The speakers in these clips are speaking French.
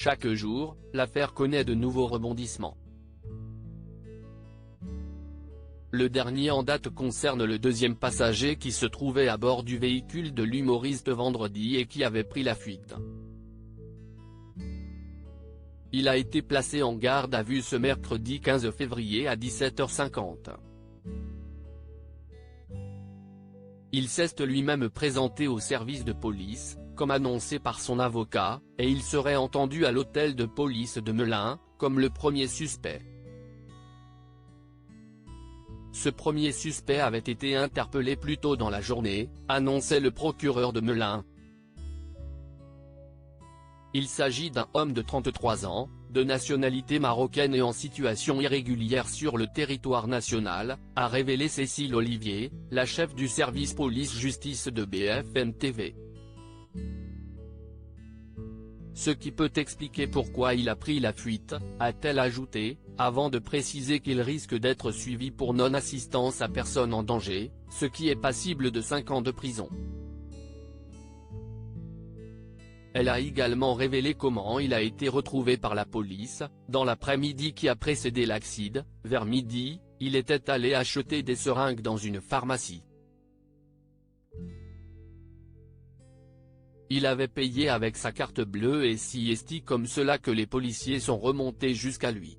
Chaque jour, l'affaire connaît de nouveaux rebondissements. Le dernier en date concerne le deuxième passager qui se trouvait à bord du véhicule de l'humoriste vendredi et qui avait pris la fuite. Il a été placé en garde à vue ce mercredi 15 février à 17h50. Il s'est lui-même présenté au service de police, comme annoncé par son avocat, et il serait entendu à l'hôtel de police de Melun, comme le premier suspect. Ce premier suspect avait été interpellé plus tôt dans la journée, annonçait le procureur de Melun. Il s'agit d'un homme de 33 ans, de nationalité marocaine et en situation irrégulière sur le territoire national, a révélé Cécile Olivier, la chef du service police-justice de BFM TV. Ce qui peut expliquer pourquoi il a pris la fuite, a-t-elle ajouté, avant de préciser qu'il risque d'être suivi pour non-assistance à personne en danger, ce qui est passible de 5 ans de prison. Elle a également révélé comment il a été retrouvé par la police, dans l'après-midi qui a précédé l'accident. Vers midi, il était allé acheter des seringues dans une pharmacie. Il avait payé avec sa carte bleue et c'est comme cela que les policiers sont remontés jusqu'à lui.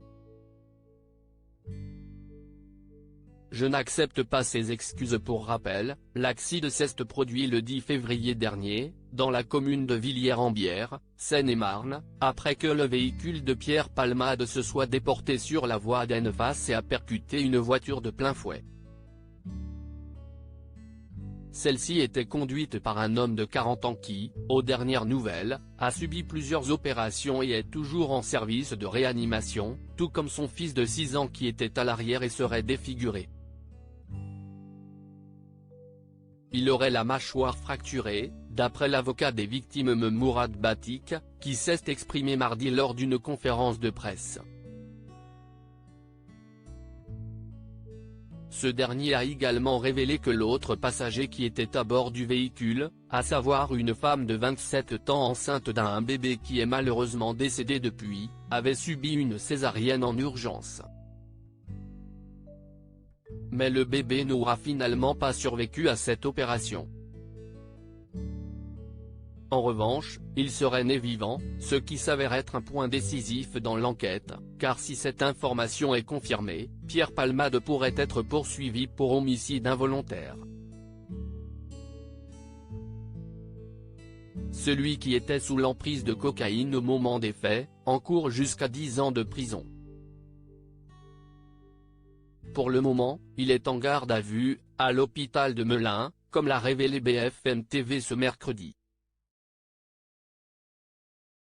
Je n'accepte pas ces excuses. Pour rappel, l'accident s'est produit le 10 février dernier, dans la commune de Villiers-en-Bière, Seine-et-Marne, après que le véhicule de Pierre Palmade se soit déporté sur la voie d'en-face et a percuté une voiture de plein fouet. Celle-ci était conduite par un homme de 40 ans qui, aux dernières nouvelles, a subi plusieurs opérations et est toujours en service de réanimation, tout comme son fils de 6 ans qui était à l'arrière et serait défiguré. Il aurait la mâchoire fracturée, d'après l'avocat des victimes Mourad Batik, qui s'est exprimé mardi lors d'une conférence de presse. Ce dernier a également révélé que l'autre passager qui était à bord du véhicule, à savoir une femme de 27 ans enceinte d'un bébé qui est malheureusement décédé depuis, avait subi une césarienne en urgence. Mais le bébé n'aura finalement pas survécu à cette opération. En revanche, il serait né vivant, ce qui s'avère être un point décisif dans l'enquête, car si cette information est confirmée, Pierre Palmade pourrait être poursuivi pour homicide involontaire. Celui qui était sous l'emprise de cocaïne au moment des faits, encourt jusqu'à 10 ans de prison. Pour le moment, il est en garde à vue, à l'hôpital de Melun, comme l'a révélé BFM TV ce mercredi.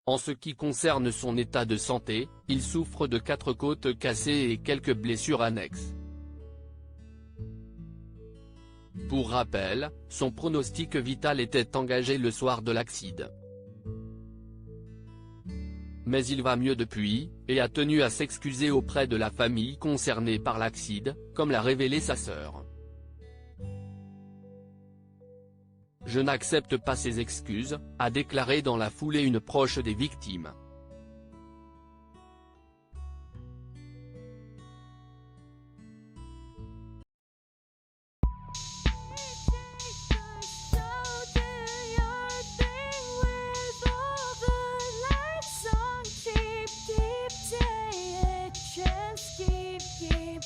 En ce qui concerne son état de santé, il souffre de 4 côtes cassées et quelques blessures annexes. Pour rappel, son pronostic vital était engagé le soir de l'accident. Mais il va mieux depuis, et a tenu à s'excuser auprès de la famille concernée par l'accident, comme l'a révélé sa sœur. Je n'accepte pas ces excuses, a déclaré dans la foulée une proche des victimes. Keep